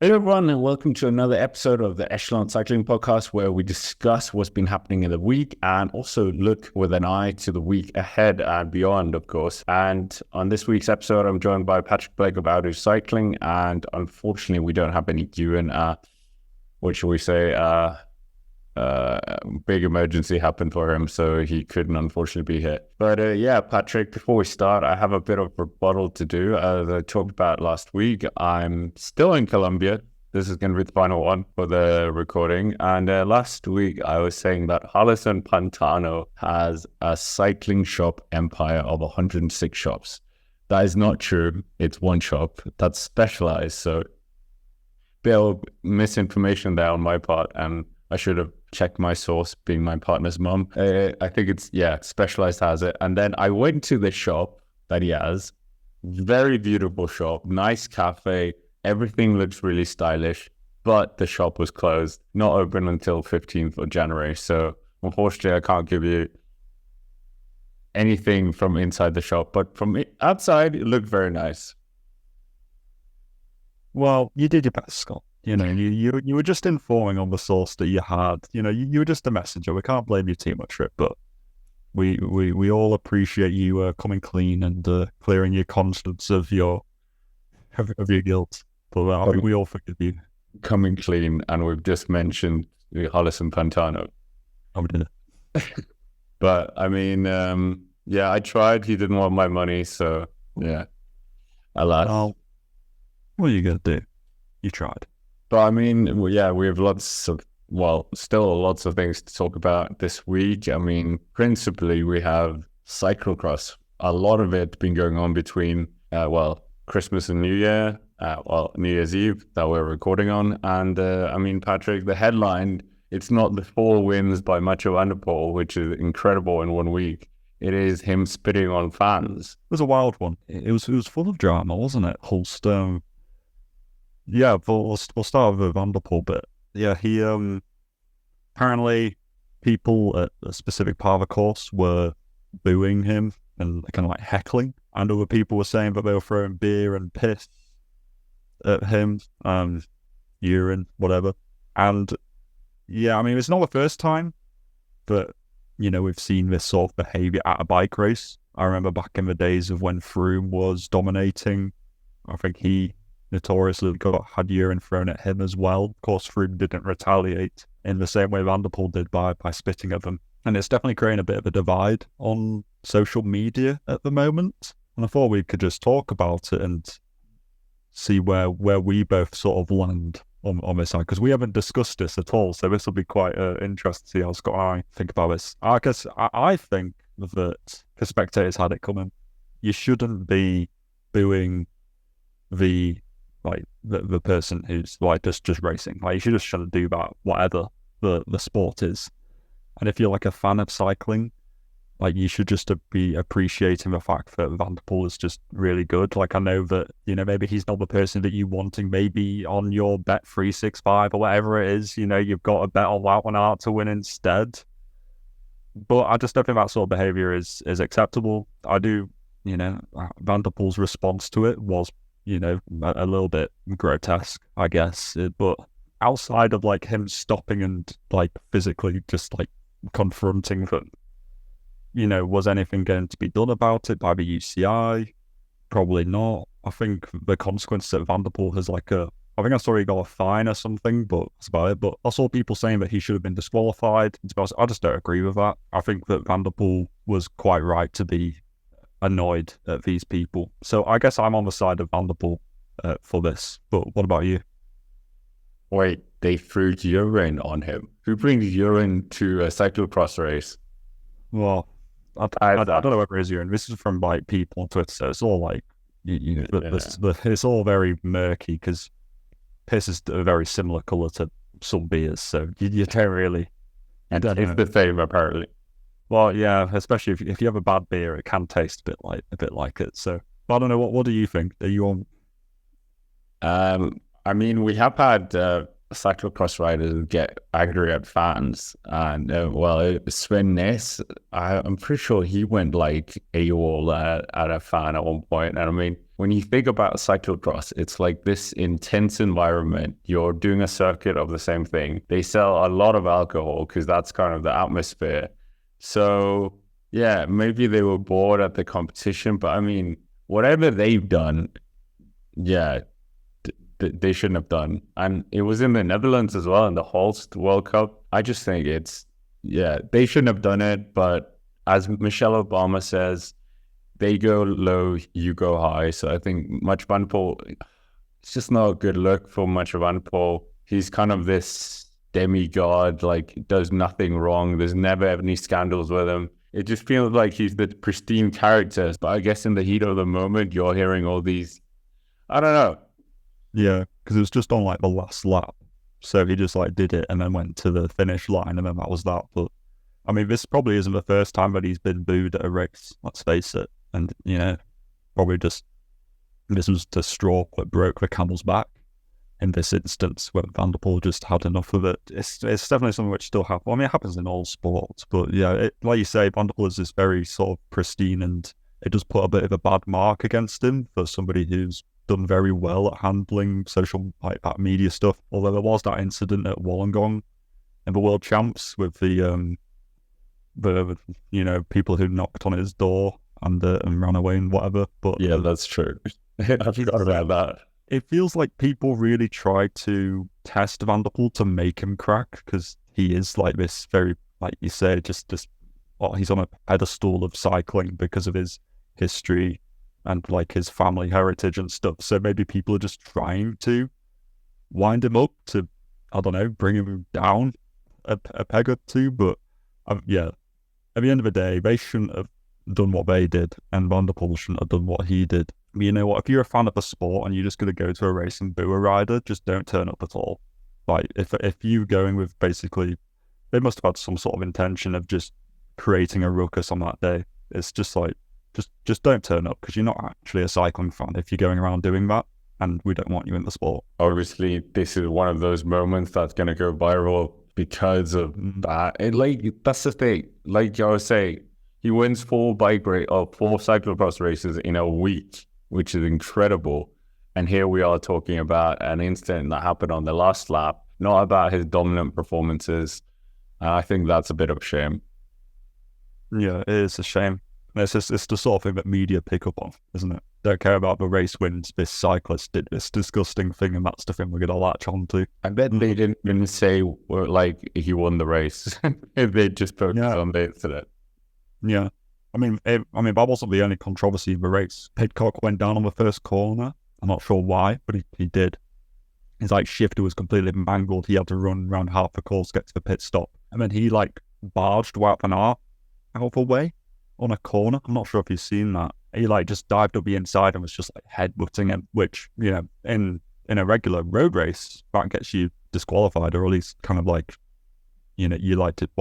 Hey everyone, and welcome to another episode of the Echelon Cycling Podcast, where we discuss what's been happening in the week and also look with an eye to the week ahead and beyond, of course. And on this week's episode, I'm joined by Patrick Blake of Outdoor Cycling, and unfortunately, we don't have any Ewan. What shall we say? Big emergency happened for him, so he couldn't unfortunately be here. But yeah, Patrick, before we start, I have a bit of rebuttal to do. As I talked about last week, I'm still in Colombia. This is going to be the final one for the recording. And last week, I was saying that Harlison Pantano has a cycling shop empire of 106 shops. That is not true. It's one shop that's specialized. So, bit of misinformation there on my part, and I should have checked my source, being my partner's mum. I think it's, Specialized has it. And then I went to the shop that he has. Very beautiful shop, nice cafe. Everything looks really stylish, but the shop was closed, not open until 15th of January. So unfortunately, I can't give you anything from inside the shop, but from outside, it looked very nice. Well, you did your best, Scott. You were just informing on the source that you had. You were just a messenger. We can't blame you too much for it, but we all appreciate you coming clean and clearing your conscience of your guilt. But I think we all forgive you. Coming clean, and we've just mentioned Harlison Pantano. I did it. But I mean, I tried. He didn't want my money, so yeah, alas. Well, what are you gonna do? You tried. But I mean, we have still lots of things to talk about this week. I mean, principally, we have cyclocross. A lot of it been going on between, Christmas and New Year, New Year's Eve that we're recording on. And I mean, Patrick, the headline, it's not the 4 wins by Mathieu Van der Poel, which is incredible in 1 week. It is him spitting on fans. It was a wild one. It was full of drama, wasn't it? Holster. Yeah, we'll start with the Van der Poel bit. Yeah, he apparently people at a specific part of the course were booing him and kind of like heckling, and other people were saying that they were throwing beer and piss at him, urine, whatever. And yeah, I mean, it's not the first time, but we've seen this sort of behaviour at a bike race. I remember back in the days of when Froome was dominating. I think he notoriously had urine thrown at him as well. Of course, Froome didn't retaliate in the same way Van der Poel did by spitting at them. And it's definitely creating a bit of a divide on social media at the moment. And I thought we could just talk about it and see where we both sort of land on this side, because we haven't discussed this at all. So this will be quite interesting to see how Scott and I think about this. I guess I think that the spectators had it coming. You shouldn't be booing the person who's like just racing. Like, you should just try to do that, whatever the sport is. And if you're like a fan of cycling, like, you should just be appreciating the fact that Van der Poel is just really good. Like, I know that, maybe he's not the person that you wanting maybe on your bet 365 or whatever it is, you've got a bet on that one out to win instead. But I just don't think that sort of behaviour is acceptable. I do, Van der Poel's response to it was, a little bit grotesque, I guess. But outside of like him stopping and like physically just like confronting them, was anything going to be done about it by the UCI? Probably not. I think the consequence that Van der Poel has I think I saw he got a fine or something, but that's about it. But I saw people saying that he should have been disqualified. To be honest, I just don't agree with that. I think that Van der Poel was quite right to be annoyed at these people. So I guess I'm on the side of Van der Poel for this. But what about you? Wait, they threw urine on him. Who brings urine to a cyclocross race? Well, I don't know whether it's urine. This is from like people on Twitter, so it's all like it's all very murky, because piss is a very similar colour to some beers, so you don't really. And it's the same, apparently. Well, yeah, especially if you have a bad beer, it can taste a bit like it. So I don't know. What do you think? Are you on? I mean, we have had cyclocross riders get angry at fans, and Sven Nys, I'm pretty sure he went like AWOL at a fan at one point. And I mean, when you think about cyclocross, it's like this intense environment. You're doing a circuit of the same thing. They sell a lot of alcohol because that's kind of the atmosphere. So yeah, maybe they were bored at the competition, but I mean, whatever they've done, yeah, they shouldn't have done. And it was in the Netherlands as well, in the Holst World Cup. I just think they shouldn't have done it. But as Michelle Obama says, they go low, you go high. So I think Mathieu Van der Poel, it's just not a good look for Mathieu Van der Poel. He's kind of this demigod, like does nothing wrong. There's never any scandals with him. It just feels like he's the pristine character. But I guess in the heat of the moment, you're hearing all these, I don't know. Yeah, because it was just on like the last lap. So he just like did it and then went to the finish line and then that was that. But I mean, this probably isn't the first time that he's been booed at a race, let's face it. And, probably just, this was the straw that broke the camel's back in this instance when Van der Poel just had enough of it. It's definitely something which still happens. I mean, it happens in all sports, but yeah, like you say, Van der Poel is this very sort of pristine, and it does put a bit of a bad mark against him for somebody who's done very well at handling social, like that media stuff. Although there was that incident at Wollongong in the World Champs with the people who knocked on his door and ran away and whatever. But yeah, that's true. I forgot about that. It feels like people really try to test Van der Poel to make him crack, because he is like this very, like you say, he's on a pedestal of cycling because of his history and like his family heritage and stuff. So maybe people are just trying to wind him up to, I don't know, bring him down a peg or two. But yeah, at the end of the day, they shouldn't have done what they did, and Van der Poel shouldn't have done what he did. But you know what? If you're a fan of the sport and you're just going to go to a race and boo a rider, just don't turn up at all. Like if you going with basically, they must have had some sort of intention of just creating a ruckus on that day. It's just like, just don't turn up, because you're not actually a cycling fan if you're going around doing that, and we don't want you in the sport. Obviously, this is one of those moments that's going to go viral because of that. That's the thing. Like I was saying, he wins 4 cyclocross races in a week, which is incredible. And here we are talking about an incident that happened on the last lap, not about his dominant performances. I think that's a bit of a shame. Yeah, it is a shame. It's the sort of thing that media pick up on, isn't it? Don't care about the race wins. This cyclist did this disgusting thing, and that's the thing we're going to latch on to. I bet they didn't even say like he won the race. They just focused on the incident. Yeah, I mean, that wasn't the only controversy in the race. Pidcock went down on the first corner. I'm not sure why, but he did. His shifter was completely mangled. He had to run around half the course, get to the pit stop, and then he barged Wout van Aert out of the way on a corner. I'm not sure if you've seen that. He just dived up the inside and was just headbutting him, which, in a regular road race, that gets you disqualified, or at least kind of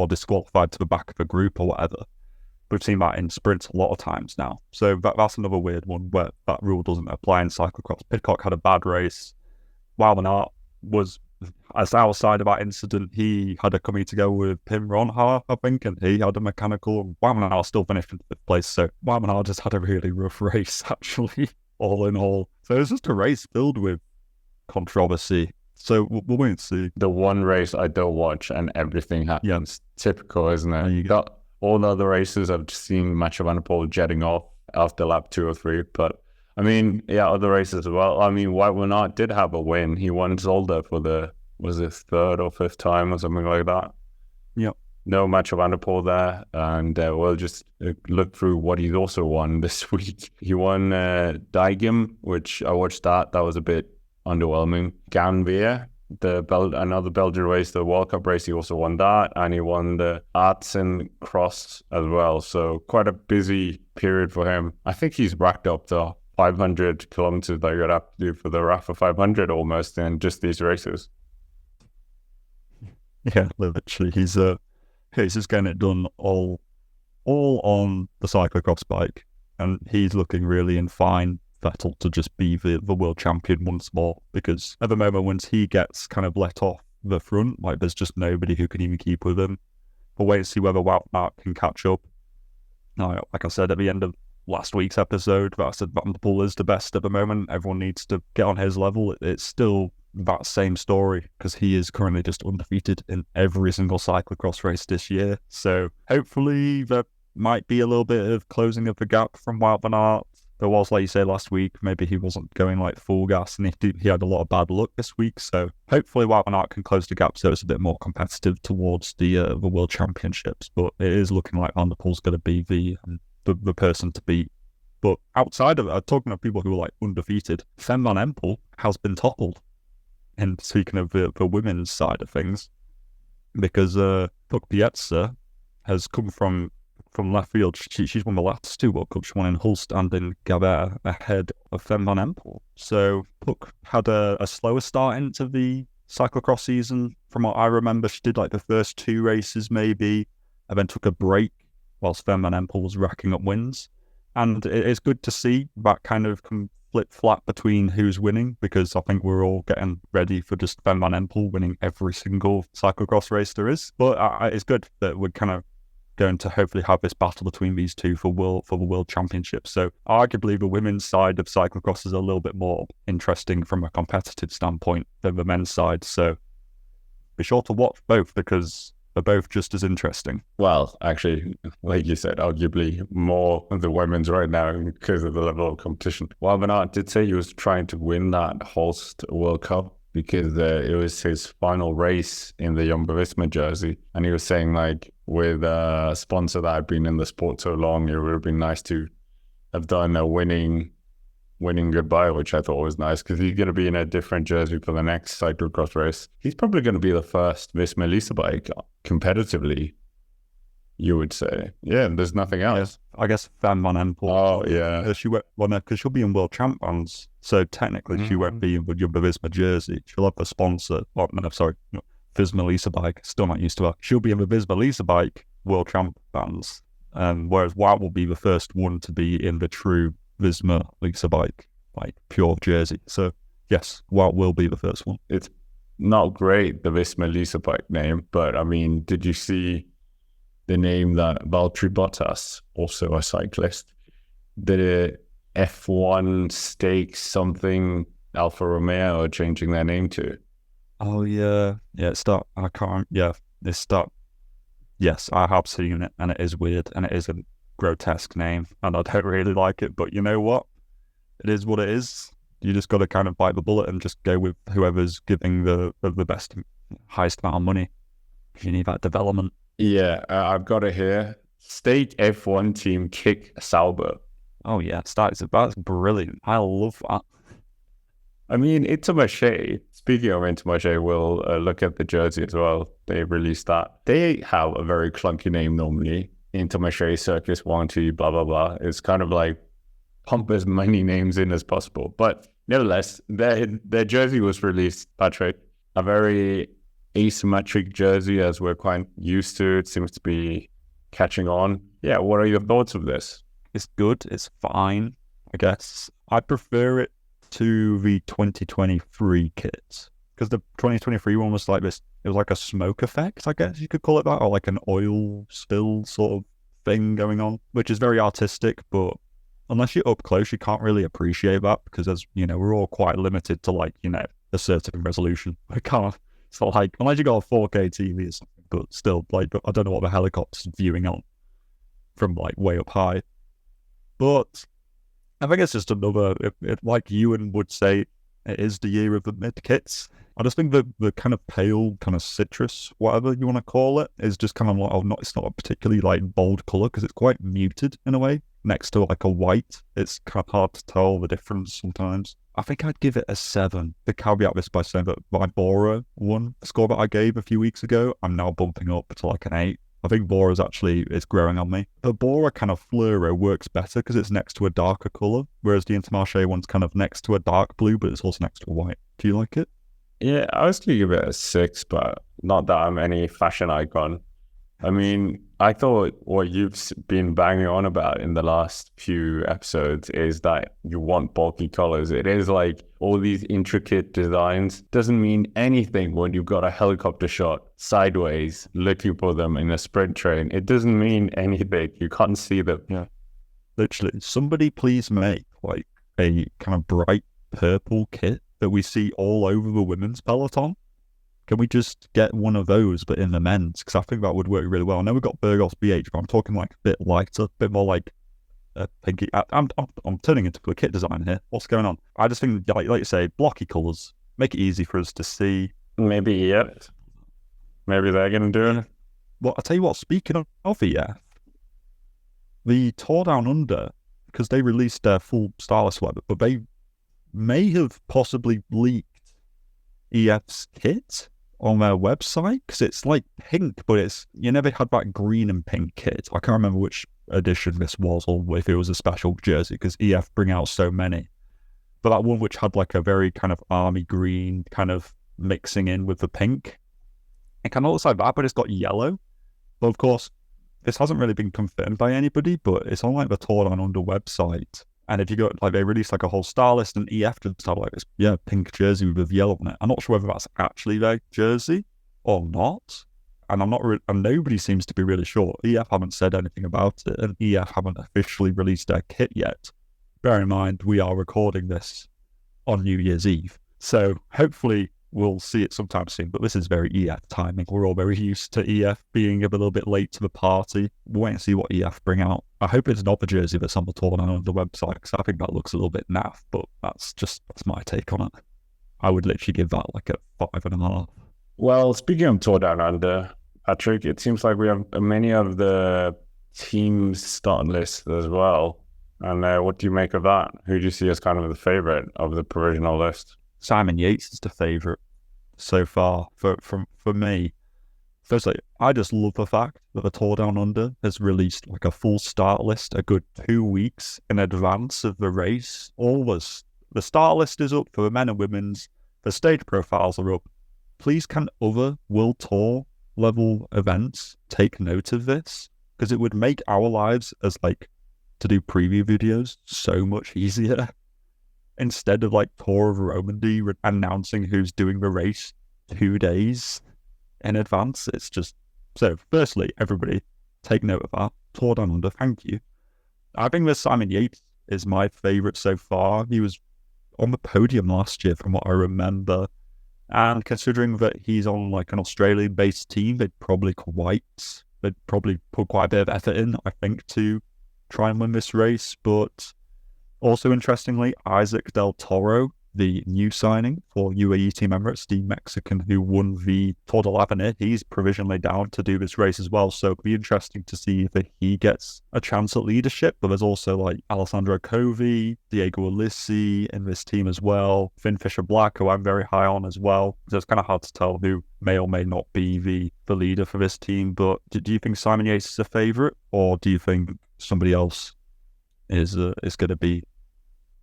disqualified to the back of a group or whatever. We've seen that in sprints a lot of times now. So that's another weird one where that rule doesn't apply in cyclocross. Pidcock had a bad race. Wout van Aert was, as outside of that incident, he had a coming to go with Pim Ronhaar, I think, and he had a mechanical. Wout van Aert still finished in 5th place, so Wout van Aert just had a really rough race, actually, all in all. So it was just a race filled with controversy. So we'll wait and see. The one race I don't watch and everything happens. Yeah. Typical, isn't it? You got all the other races I've seen Mathieu Van der Poel jetting off after lap 2 or 3, but I mean, yeah, other races as well. I mean, Wout van Aert did have a win. He won Zolder for was it 3rd or 5th time or something like that? Yep. No Mathieu Van der Poel there. And we'll just look through what he's also won this week. He won Diegem, which I watched that. That was a bit underwhelming. Ganvier, another Belgian race, the World Cup race, he also won that. And he won the Arts and Cross as well. So quite a busy period for him. I think he's racked up the 500 kilometers that you'd have to do for the Rafa 500 almost in just these races. Yeah, literally, he's just getting it done all on the cyclocross bike, and he's looking really in fine Vettel to just be the world champion once more, because at the moment, once he gets kind of let off the front, there's just nobody who can even keep with him. We'll wait and see whether Wout can catch up. Now, like I said, at the end of last week's episode that I said Van der Poel is the best at the moment. Everyone needs to get on his level. It's still that same story because he is currently just undefeated in every single cyclocross race this year. So hopefully there might be a little bit of closing of the gap from Wout van Aert. There was, like you say, last week, maybe he wasn't going like full gas and he had a lot of bad luck this week. So hopefully Wout van Aert can close the gap so it's a bit more competitive towards the World Championships. But it is looking like Van der Poel's going to be the person to beat. But outside of it, talking of people who are like undefeated, Fem Van Empel has been toppled. And speaking of the women's side of things, because Puck Pietza has come from left field. She's won the last 2 World Cups. She won in Hulst and in Gabert ahead of Fem Van Empel. So Puck had a slower start into the cyclocross season. From what I remember, she did like the first 2 races maybe, and then took a break whilst Fem Van Empel was racking up wins. And it's good to see that kind of flip-flap between who's winning, because I think we're all getting ready for just Fem Van Empel winning every single cyclocross race there is. But it's good that we're kind of going to hopefully have this battle between these two for the World Championship. So arguably the women's side of cyclocross is a little bit more interesting from a competitive standpoint than the men's side. So be sure to watch both because they're both just as interesting. Well, actually, like you said, arguably more of the women's right now because of the level of competition. Wout van Aert did say he was trying to win that Holst World Cup because it was his final race in the Jumbo-Visma jersey. And he was saying, like, with a sponsor that had been in the sport so long, it would have been nice to have done a winning goodbye, which I thought was nice because he's going to be in a different jersey for the next cyclocross race. He's probably going to be the first Visma Lease bike competitively, you would say. Yeah, there's nothing else. Yeah, I guess Fem Van Empel. Oh, yeah. She won't, because she'll be in World Champ bands. So technically, she won't be in the Jumbo Visma jersey. She'll have a sponsor. Oh, no, sorry. Visma Lease bike. Still not used to her. She'll be in the Visma Lease bike World Champ bands. Whereas Wout will be the first one to be in the true Visma Lease bike, like pure jersey. So yes, Wout will be the first one. It's not great, the Visma Lease bike name, but I mean, did you see the name that Valtteri Bottas, also a cyclist, did a F1 Stakes something Alfa Romeo are changing their name to? Oh yeah, it's that. I can't. Yeah, it's that. Yes, I have seen it, and it is weird, and it is a grotesque name, and I don't really like it. But you know what? It is what it is. You just got to kind of bite the bullet and just go with whoever's giving the best, highest amount of money. You need that development. Yeah, I've got it here. State F1 team Kick Sauber. Oh yeah, that's brilliant. I love that. I mean, Intermache, speaking of Intermache, we'll look at the jersey as well. They released that. They have a very clunky name normally. Intermache, Circus, Wanty, blah, blah, blah. It's kind of like pump as many names in as possible. But nevertheless, their jersey was released, Patrick. A very asymmetric jersey as we're quite used to. It seems to be catching on. Yeah, what are your thoughts of this? It's good. It's fine, I guess. I prefer it to the 2023 kits because the 2023 one was like this. It was like a smoke effect, I guess you could call it that, or like an oil spill sort of thing going on, which is very artistic. But unless you're up close, you can't really appreciate that because, as you know, we're all quite limited to like, you know, a certain resolution. I can't. It's not like unless you got a 4K TV or something, but still, like, I don't know what the helicopter's viewing on from like way up high. But I think it's just another, like Ewan would say, it is the year of the mid kits. I just think the kind of pale, kind of citrus, whatever you want to call it, is just kind of like, it's not a particularly like bold color because it's quite muted in a way. Next to like a white, it's kind of hard to tell the difference sometimes. I think I'd give it a 7. The caveat this by saying that my Bora one score that I gave a few weeks ago, I'm now bumping up to like an 8. I think Bora's actually, it's growing on me. The Bora kind of fluoro works better because it's next to a darker colour, whereas the Intermarché one's kind of next to a dark blue, but it's also next to a white. Do you like it? Yeah, I was going to give it a 6, but not that I'm any fashion icon. I mean, I thought what you've been banging on about in the last few episodes is that you want bulky colors. It is like all these intricate designs. Doesn't mean anything when you've got a helicopter shot sideways looking for them in a sprint train. It doesn't mean anything. You can't see them. Yeah. Literally, somebody please make like a kind of bright purple kit that we see all over the women's peloton. Can we just get one of those, but in the men's? Because I think that would work really well. I know we've got Burgos BH, but I'm talking like a bit lighter, a bit more like pinky. I'm turning into a kit designer here. What's going on? I just think, like you say, blocky colours, make it easy for us to see. Maybe EF. Maybe they're going to do it. Well, I'll tell you what, speaking of EF, the Tour Down Under, because they released their full Starless web, but they may have possibly leaked EF's kit on their website, because it's like pink, but you never had that green and pink kit. I can't remember which edition this was, or if it was a special jersey, because EF bring out so many. But that one which had like a very kind of army green kind of mixing in with the pink, it kind of looks like that, but it's got yellow. But of course, this hasn't really been confirmed by anybody, but it's on like the Tour Down Under website. And if you go, like, they released like a whole star list, and EF just have like this, pink jersey with yellow on it. I'm not sure whether that's actually their jersey or not. And and nobody seems to be really sure. EF haven't said anything about it, and EF haven't officially released their kit yet. Bear in mind, we are recording this on New Year's Eve. So hopefully we'll see it sometime soon, but this is very EF timing. We're all very used to EF being a little bit late to the party. We'll wait and see what EF bring out. I hope it's not the jersey that's on the tournament on the website, because I think that looks a little bit naff, but that's my take on it. I would literally give that like a 5.5. Well, speaking of Tour Down Under, Patrick, it seems like we have many of the teams starting lists as well. And what do you make of that? Who do you see as kind of the favourite of the provisional list? Simon Yates is the favourite so far for me. Firstly, I just love the fact that the Tour Down Under has released like a full start list a good 2 weeks in advance of the race. The start list is up for the men and women's. The stage profiles are up. Please can other World Tour level events take note of this? Because it would make our lives as like to do preview videos so much easier. Instead of like Tour of Romandy announcing who's doing the race 2 days in advance. It's just, so firstly, everybody take note of that. Tour Down Under, thank you. I think that Simon Yates is my favourite so far. He was on the podium last year from what I remember. And considering that he's on like an Australian-based team, they'd probably put quite a bit of effort in, I think, to try and win this race. But also, interestingly, Isaac Del Toro, the new signing for UAE Team Emirates, the Mexican who won the Tour de l'Avenir, he's provisionally down to do this race as well. So it'll be interesting to see if he gets a chance at leadership. But there's also like Alessandro Covi, Diego Ulissi in this team as well, Finn Fisher-Black, who I'm very high on as well. So it's kind of hard to tell who may or may not be the leader for this team. But do you think Simon Yates is a favourite, or do you think somebody else is going to be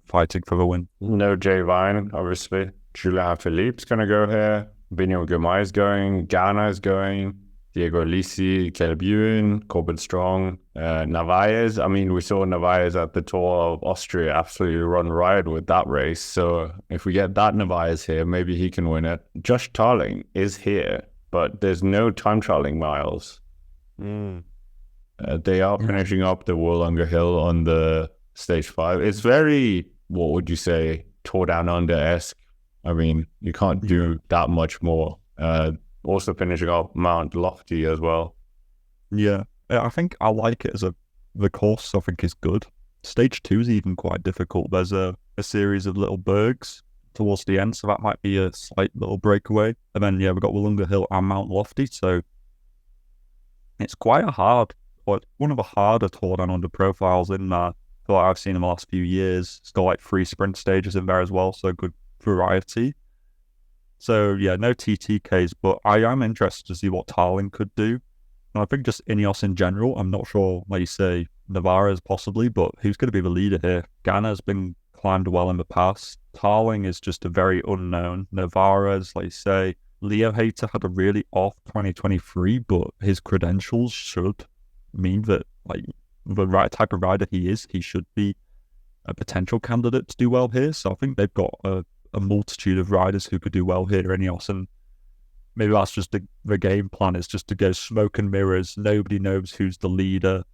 fighting for the win? No Jay Vine, obviously. Julian Philippe's going to go here. Binion Girmay is going. Ghana is going. Diego Ulissi, Caleb Ewan, Corbin Strong, Narvaez. I mean, we saw Narvaez at the Tour of Austria absolutely run riot with that race. So if we get that Narvaez here, maybe he can win it. Josh Tarling is here, but there's no time trialing miles. They are finishing up the Wollongong Hill on the stage 5. It's very, what would you say, Tour Down Under-esque. I mean, you can't do that much more. Also finishing up Mount Lofty as well. Yeah, I think I like it as the course I think is good. Stage 2 is even quite difficult. There's a series of little bergs towards the end, so that might be a slight little breakaway. And then, we've got Wollongong Hill and Mount Lofty, so it's quite one of the harder Tour Down Under profiles in there. I feel like I've seen in the last few years. It's got like 3 sprint stages in there as well, so good variety. So no TTKs, but I am interested to see what Tarling could do. And I think just Ineos in general, I'm not sure, like you say, Navarez possibly, but who's going to be the leader here? Ghana's been climbed well in the past. Tarling is just a very unknown. Navarez, like you say, Leo Hayter had a really off 2023, but his credentials should mean that, like, the right type of rider he should be a potential candidate to do well here. So I think they've got a multitude of riders who could do well here in Ineos, and maybe that's just the game plan, is just to go smoke and mirrors. Nobody knows who's the leader.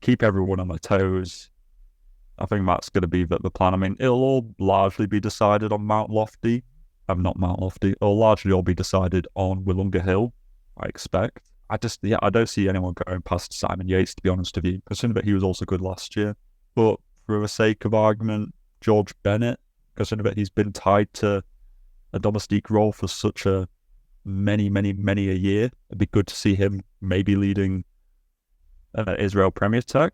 Keep everyone on their toes. I think that's going to be the plan. I mean, it'll all largely be decided on Mount Lofty. Not Mount Lofty. It'll largely all be decided on Willunga Hill, I expect. I don't see anyone going past Simon Yates, to be honest with you, considering that he was also good last year. But for the sake of argument, George Bennett, considering that he's been tied to a domestique role for such a many a year, it'd be good to see him maybe leading Israel Premier Tech.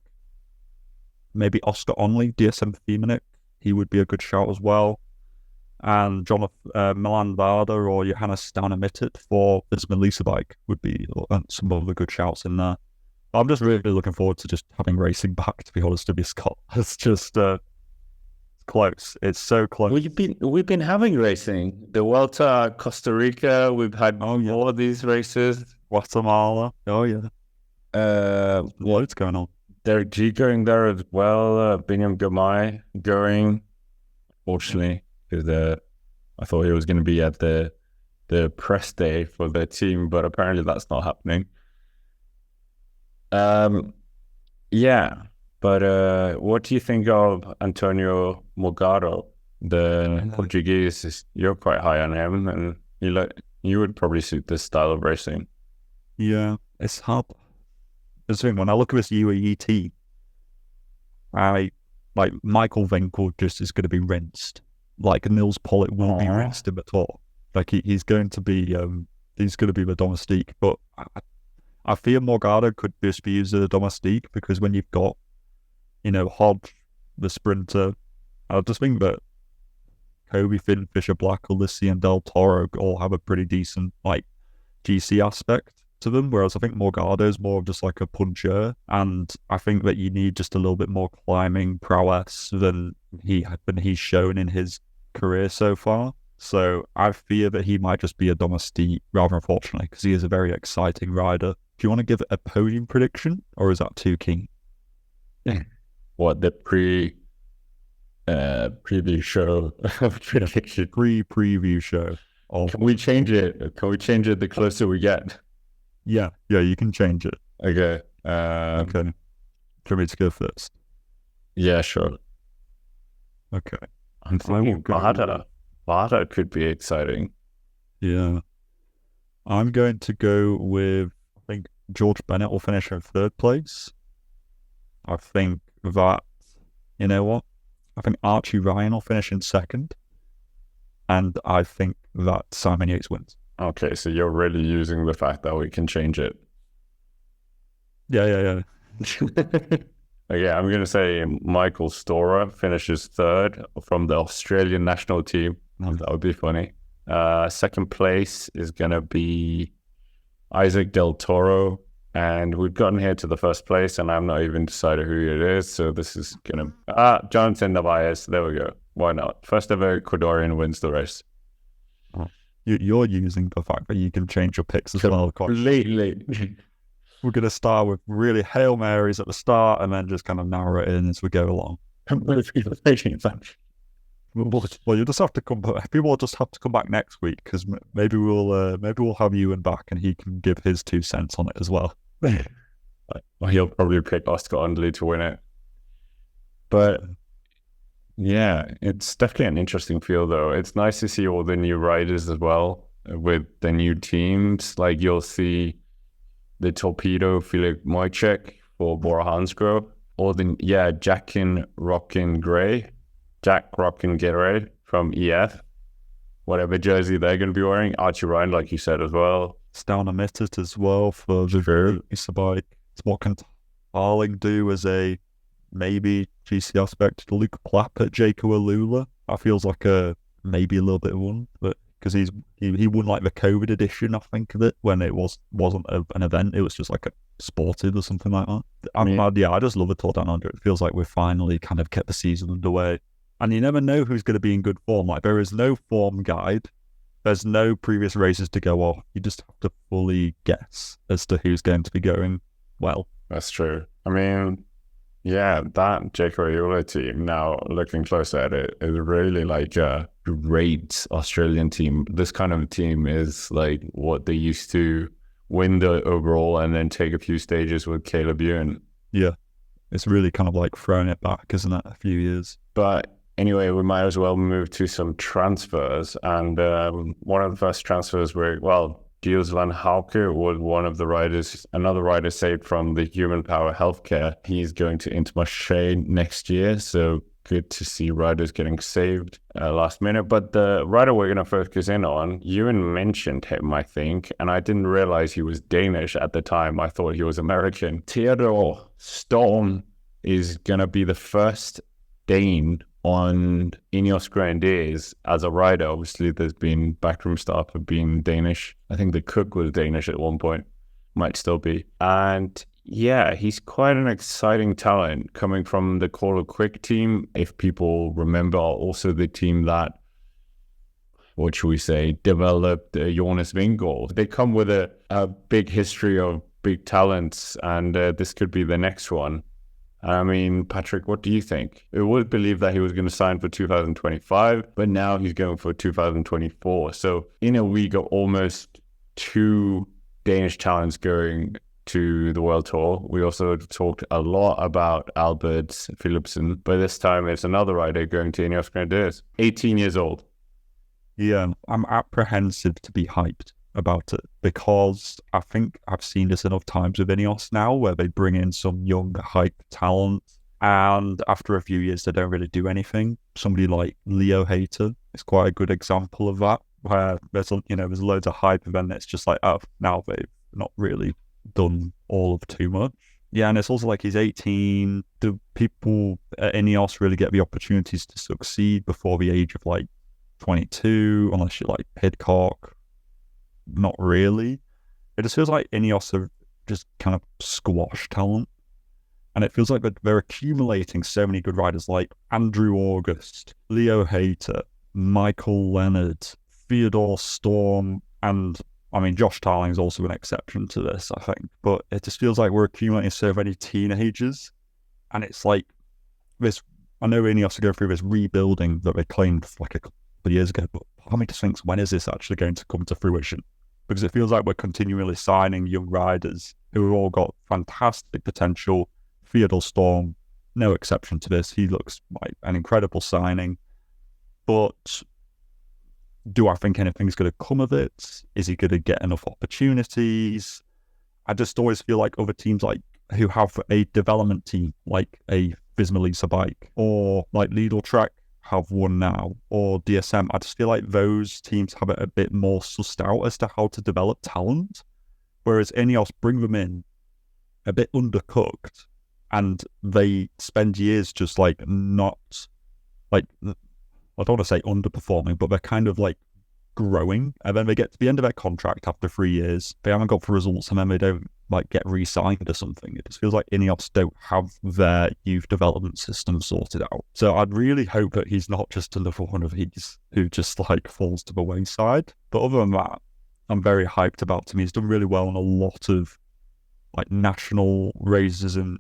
Maybe Oscar Onley, DSM Feminic, he would be a good shout as well. And Milan Varda or Johannes Stauner-Mittet for this Melissa bike would be some of the good shouts in there. I'm just really looking forward to just having racing back, to be honest with you, Scott. It's just close. It's so close. We've been having racing. The Vuelta, Costa Rica, we've had all of these races. Guatemala. Oh, yeah. Loads going on. Derek G going there as well. Binyam Gamay going, fortunately, because I thought he was going to be at the press day for the team, but apparently that's not happening. Yeah, but what do you think of Antonio Morgado, the Portuguese? You're quite high on him, and you would probably suit this style of racing. Yeah, it's hard. When I look at this UAE team, Michael Winkel just is going to be rinsed. Like Nils Pollitt won't be rinsed him at all. Like he's going to be the domestique, but I fear Morgado could just be used as a domestique because when you've got, Hodge, the sprinter, I just think that Kobe, Finn, Fisher Black, Ulissi, and Del Toro all have a pretty decent GC aspect to them, whereas I think Morgado is more of just like a puncher, and I think that you need just a little bit more climbing prowess than he's shown in his career so far. So I fear that he might just be a domestique, rather unfortunately, because he is a very exciting rider. Do you want to give a podium prediction, or is that too keen? What, the preview show prediction? Preview show. Can we change it? The closer we get? Yeah, you can change it. Okay. Okay. Do you want me to go first? Yeah, sure. Okay. I'm thinking Varda could be exciting. Yeah. I'm going to go with, I think George Bennett will finish in third place. I think that, you know what? I think Archie Ryan will finish in second. And I think that Simon Yates wins. Okay, so you're really using the fact that we can change it. Yeah. Okay, I'm going to say Michael Storer finishes third from the Australian national team. That would be funny. Second place is going to be Isaac Del Toro. And we've gotten here to the first place, and I'm not even decided who it is. So this is going to... Jonathan Narvaez. There we go. Why not? First ever Ecuadorian wins the race. You're using the fact that you can change your picks as well. Completely. We're going to start with really Hail Marys at the start and then just kind of narrow it in as we go along. Well, you'll just have to come back. People will just have to come back next week because maybe we'll have Ewan back and he can give his 2 cents on it as well. Well, he'll probably pick Oscar Ondley to win it. But yeah, it's definitely an interesting field, though. It's nice to see all the new riders as well with the new teams. Like you'll see the Torpedo Philip Mojcek for Bora Hansgrohe, or Jack Rockin Gray from EF, whatever jersey they're going to be wearing. Archie Ryan, like you said as well. Stauner-Mittet as well for the bike. What can Tarling do as a maybe GC aspect? Luke Plapp at Jaco Alula. That feels like maybe a little bit of one, but because he won like the COVID edition, I think, of it when it wasn't an event. It was just like a sportive or something like that. I just love the Tour Down Under. It feels like we've finally kind of kept the season underway. And you never know who's going to be in good form. Like there is no form guide. There's no previous races to go off. You just have to fully guess as to who's going to be going well. That's true. I mean, yeah, that Jaco Alula team, now looking closer at it, is really like a great Australian team. This kind of team is like what they used to win the overall and then take a few stages with Caleb Ewan. Yeah. It's really kind of like throwing it back, isn't it? A few years. But anyway, we might as well move to some transfers. And one of the first transfers were, Gilles Van Hauke was one of the riders, another rider saved from the Human Power Healthcare. He's going to Intermache next year. So good to see riders getting saved last minute. But the rider we're going to focus in on, Ewan mentioned him, I think, and I didn't realize he was Danish at the time. I thought he was American. Theodore Storm is going to be the first Dane on Ineos Grenadiers as a rider. Obviously, there's been backroom staff have been Danish. I think the cook was Danish at one point, might still be. And yeah, he's quite an exciting talent coming from the Call Quick team. If people remember, also the team that, what should we say, developed Jonas Vingegaard. They come with a big history of big talents, and this could be the next one. I mean, Patrick, what do you think? I would believe that he was going to sign for 2025, but now he's going for 2024. So in a week of almost 2 Danish talents going to the World Tour. We also talked a lot about Albert Philipsen, but this time it's another rider going to Ineos Grenadiers, 18 years old. Yeah, I'm apprehensive to be hyped about it because I think I've seen this enough times with Ineos now where they bring in some young hype talent and after a few years they don't really do anything. Somebody like Leo Hayter is quite a good example of that, where there's loads of hype and then it's just like, oh, now they've not really done all of too much. Yeah, and it's also like he's 18. Do people at Ineos really get the opportunities to succeed before the age of like 22, unless you're like Pidcock? Not really. It just feels like Ineos have just kind of squashed talent. And it feels like they're accumulating so many good riders like Andrew August, Leo Hayter, Michael Leonard, Theodore Storm, and I mean, Josh Tarling's also an exception to this, I think. But it just feels like we're accumulating so many teenagers. And it's like this, I know Ineos are going through this rebuilding that they claimed like a couple of years ago, but part of me just thinks, when is this actually going to come to fruition? Because it feels like we're continually signing young riders who have all got fantastic potential. Theodore Storm, no exception to this. He looks like an incredible signing. But do I think anything's going to come of it? Is he going to get enough opportunities? I just always feel like other teams like who have a development team, like a Visma bike or like Lidl Trek have one now, or DSM. I just feel like those teams have it a bit more sussed out as to how to develop talent, whereas Ineos bring them in a bit undercooked and they spend years just like not like, I don't want to say underperforming, but they're kind of like growing, and then they get to the end of their contract after 3 years, they haven't got the results, and then they don't like get re-signed or something. It just feels like Ineos don't have their youth development system sorted out. So I'd really hope that he's not just another one of these who just like falls to the wayside. But other than that, I'm very hyped about him. He's done really well on a lot of like national races in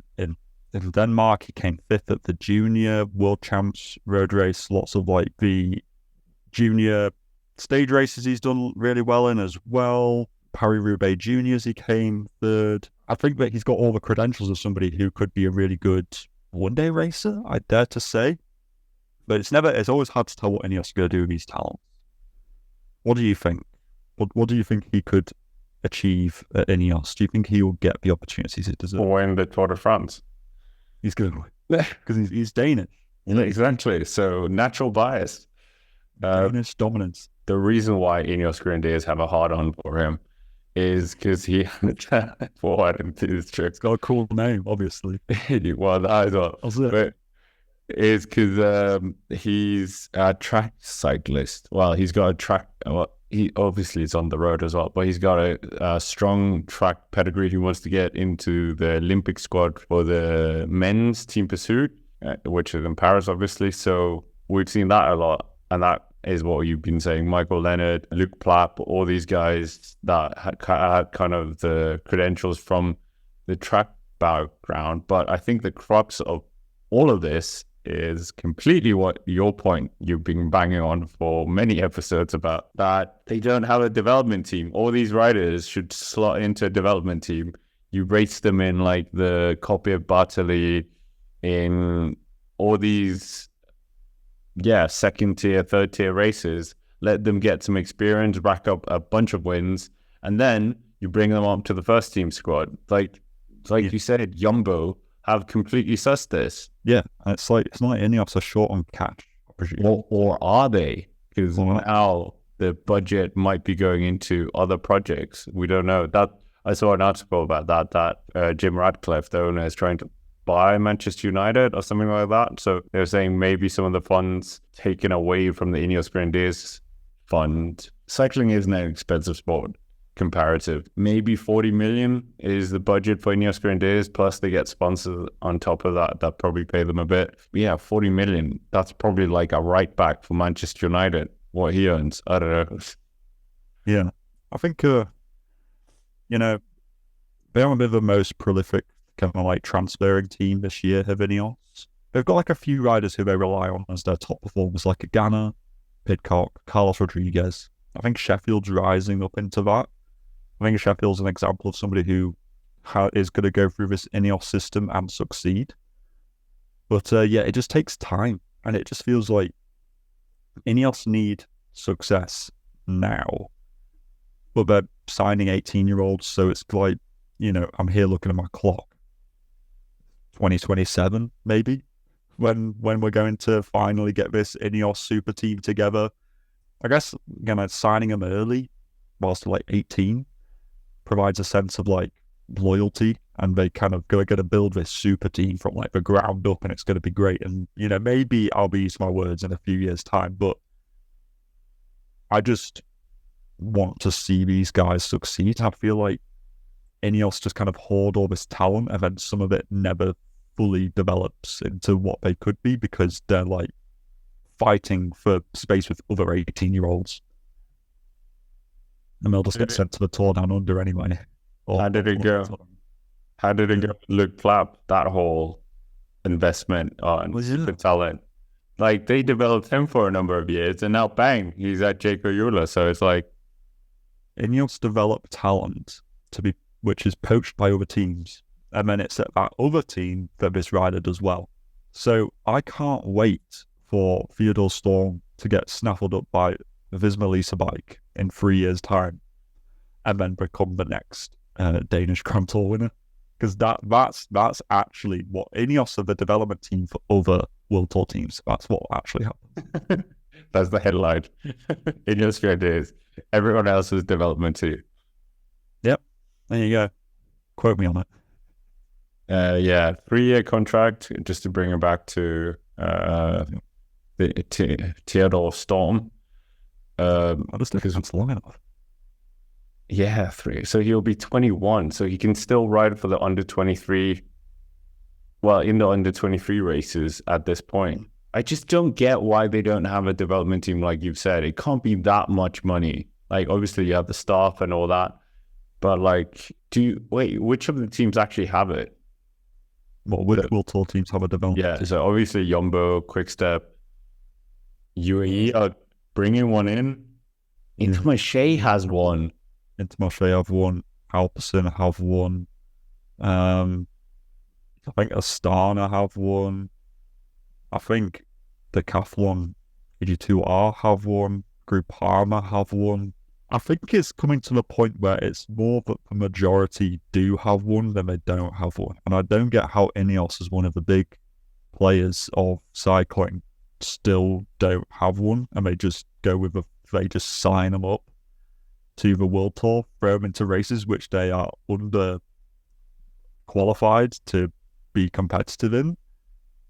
Denmark. He came 5th at the junior world champs road race. Lots of like the junior stage races he's done really well in as well. Paris-Roubaix juniors he came 3rd. I think that he's got all the credentials of somebody who could be a really good one-day racer, I dare to say. But it's always hard to tell what Ineos is going to do with these talents. What do you think? What do you think he could achieve at Ineos? Do you think he will get the opportunities he deserves? Or win the Tour de France? He's going to win. Because he's Danish. Yeah, exactly. So natural bias. Danish dominance. The reason why Ineos Grenadiers have a hard-on for him is because he had forward into his trip. It's got a cool name, obviously. Well, that is what. But it's because he's a track cyclist. Well, he's got a track. Well, he obviously is on the road as well, but he's got a strong track pedigree. He wants to get into the Olympic squad for the men's team pursuit, which is in Paris, obviously. So we've seen that a lot, and that is what you've been saying. Michael Leonard, Luc Plapp, all these guys that had kind of the credentials from the track background. But I think the crux of all of this is completely what your point you've been banging on for many episodes about, that they don't have a development team. All these riders should slot into a development team. You race them in like the copy of Bartali in all these, second tier, third tier races, let them get some experience, rack up a bunch of wins, and then you bring them up to the first team squad. Like you said, Jumbo have completely sussed this. Yeah, it's not like Ineos are short on cash, I presume. Or are they? Because now the budget might be going into other projects. We don't know. That I saw an article about that Jim Radcliffe, the owner, is trying to buy Manchester United or something like that. So they're saying maybe some of the funds taken away from the Ineos Grenadiers fund. Cycling isn't an expensive sport. Comparative. Maybe 40 million is the budget for Ineos Grenadiers, plus they get sponsors on top of that probably pay them a bit. Yeah, 40 million. That's probably like a right back for Manchester United, what he earns. I don't know. Yeah. I think, they are a bit of the most prolific kind of like transferring team this year of Ineos. They've got like a few riders who they rely on as their top performers, like a Ganna, Pidcock, Carlos Rodriguez. I think Sheffield's rising up into that. I think Sheffield's an example of somebody who is going to go through this Ineos system and succeed. But it just takes time. And it just feels like Ineos need success now. But they're signing 18-year-olds. So it's like, I'm here looking at my clock. 2027, maybe, when we're going to finally get this Ineos super team together. I guess, signing them early, whilst they're like 18, provides a sense of like loyalty, and they kind of going to build this super team from like the ground up, and it's going to be great. And maybe I'll be using my words in a few years' time, but I just want to see these guys succeed. I feel like Ineos just kind of hoard all this talent, and then some of it never fully develops into what they could be because they're like fighting for space with other 18-year-olds. And they'll just get sent to the Tour Down Under anyway. How did it go? How did it go? Luke Plapp, that whole investment on the talent. Like, they developed him for a number of years, and now bang, he's at Jaco Euler. So it's like, Ineos develop talent which is poached by other teams, and then it's at that other team that this rider does well. So I can't wait for Theodore Storm to get snaffled up by the Visma Lease bike in 3 years' time, and then become the next Danish Grand Tour winner. Because that's actually what Ineos are, the development team for other World Tour teams. That's what actually happens. That's the headline. Ineos Grenadiers. Everyone else is development team. Yep. There you go. Quote me on it. 3-year contract, just to bring it back to the Theodore Storm. I just think it's long enough. Yeah, 3. So he'll be 21, so he can still ride for the under 23. Well, in the under 23 races at this point. I just don't get why they don't have a development team, like you've said. It can't be that much money. Like, obviously you have the staff and all that, but like, which of the teams actually have it? Well, which World Tour teams have a development team? So obviously Jumbo, Quickstep, UAE are bringing one in. Intermache has one. Intermache have one. Alpecin have one. I think Astana have one. I think Decathlon EG2R have one. Groupama have one. I think it's coming to the point where it's more that the majority do have one than they don't have one. And I don't get how Ineos, as one of the big players of cycling, still don't have one. And they just they just sign them up to the World Tour, throw them into races which they are under qualified to be competitive in.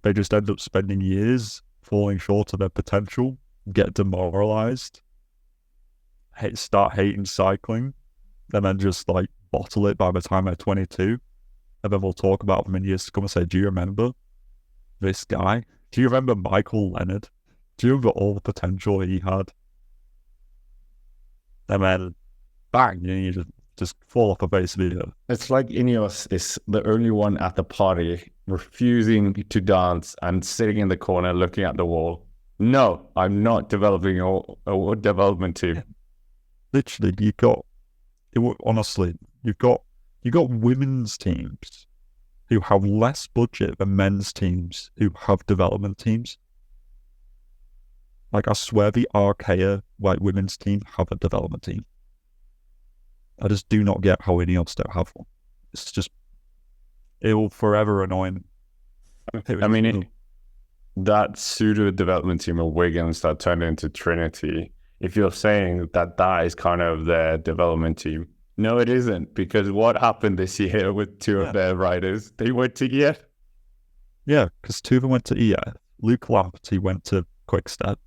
They just end up spending years falling short of their potential, get demoralized, start hating cycling, and then just like bottle it by the time they're 22. And then we'll talk about them in years to come and say, do you remember this guy? Do you remember Michael Leonard? Do you remember all the potential he had? And then bang, you just fall off the face of the earth. It's like Ineos is the only one at the party refusing to dance and sitting in the corner looking at the wall. No, I'm not developing a development team. Literally, you've got women's teams who have less budget than men's teams who have development teams. Like, I swear the Archaea women's team have a development team. I just do not get how Ineos don't have one. It's just, it will forever annoy me. I mean, that pseudo development team of Wiggins that turned into Trinity, if you're saying that that is kind of their development team, no, it isn't, because what happened this year with two of their riders? They went to EF. Yeah, because two of them went to EF. Luke Lamperty went to Quickstep.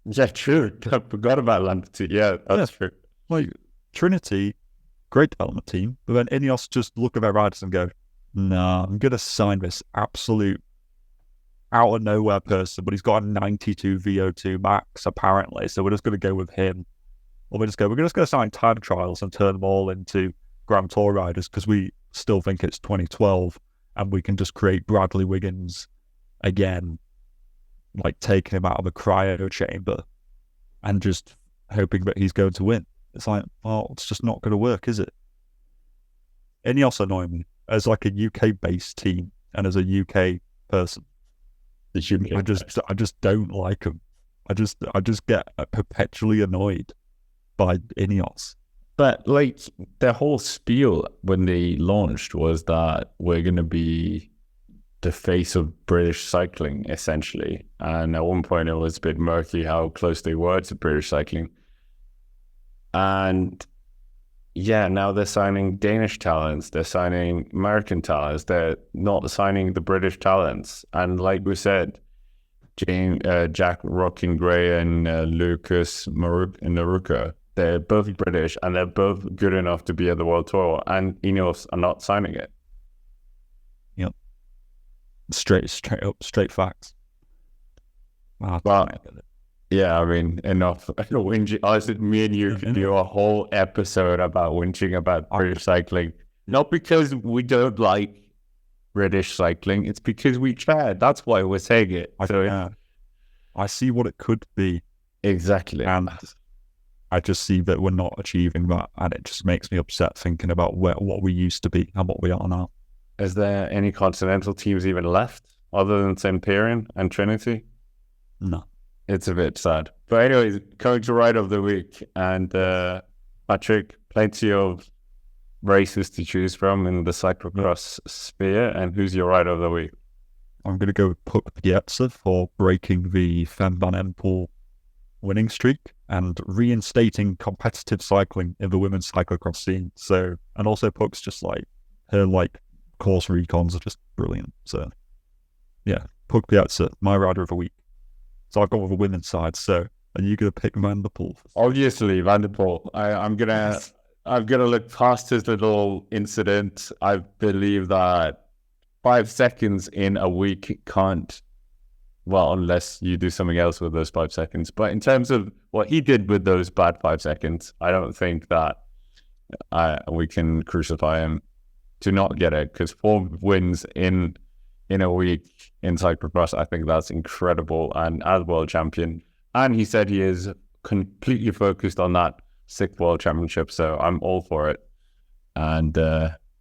Yeah, true. I forgot about Lamperty. Yeah, that's true. Like, Trinity, great development team, but then Ineos just look at their riders and go, nah, I'm going to sign this absolute out of nowhere person, but he's got a 92 VO2 max apparently, so we're just going to go with him. Or we're just going to sign time trials and turn them all into Grand Tour riders because we still think it's 2012 and we can just create Bradley Wiggins again, like taking him out of a cryo chamber and just hoping that he's going to win. It's like, well, it's just not going to work, is it? Ineos annoy me as like a UK-based team and as a UK person. I just don't like them. I just get perpetually annoyed by Ineos. But like their whole spiel when they launched was that we're going to be the face of British cycling, essentially. And at one point it was a bit murky how close they were to British cycling. And yeah, now they're signing Danish talents, they're signing American talents, they're not signing the British talents. And like we said, Jack Rockin Gray and Lucas Naruka, they're both British and they're both good enough to be at the World Tour, and Ineos are not signing it. Yep. Straight facts. Well, yeah, I mean, enough. Me and you could do a whole episode about whinging about British cycling. Not because we don't like British cycling, it's because we tried. That's why we're saying it. I see what it could be. Exactly. And I just see that we're not achieving that, and it just makes me upset thinking about what we used to be and what we are now. Is there any continental teams even left other than Semperian and Trinity? No. It's a bit sad. But anyways, coming to Ride of the Week, and Patrick, plenty of races to choose from in the cyclocross sphere, and who's your Ride of the Week? I'm going to go with Puck Piazza for breaking the Van den Poel winning streak and reinstating competitive cycling in the women's cyclocross scene. So, and also Puck's just like, her like course recons are just brilliant. So yeah, Puck Piazza, my Rider of the Week. So I've gone with the women's side. So are you going to pick Van der Poel? Obviously, Van der Poel. I'm gonna look past his little incident. I believe that 5 seconds in a week can't, well, unless you do something else with those 5 seconds. But in terms of what he did with those bad 5 seconds, I don't think that we can crucify him to not get it, because 4 wins in a week in cyclocross, I think that's incredible. And as world champion, and he said he is completely focused on that 6th world championship, so I'm all for it. And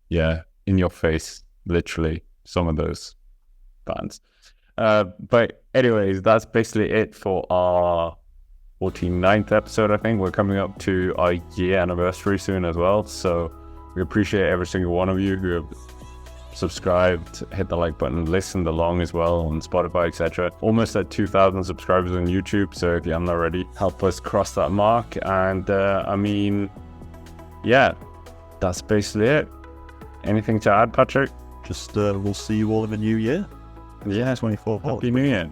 yeah, in your face, literally, some of those bands. But anyways, that's basically it for our 49th episode. I think we're coming up to our year anniversary soon as well, so we appreciate every single one of you who have subscribed, hit the like button, listened along as well on Spotify, etc. Almost at 2,000 subscribers on YouTube, so if you haven't already, help us cross that mark. And I mean, yeah, that's basically it. Anything to add, Patrick? Just we'll see you all in the new year. Yeah, 24. Happy New Year.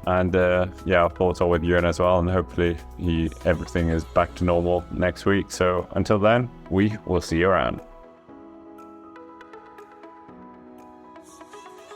And yeah, our thoughts are with Ewan as well, and hopefully everything is back to normal next week. So until then, we will see you around.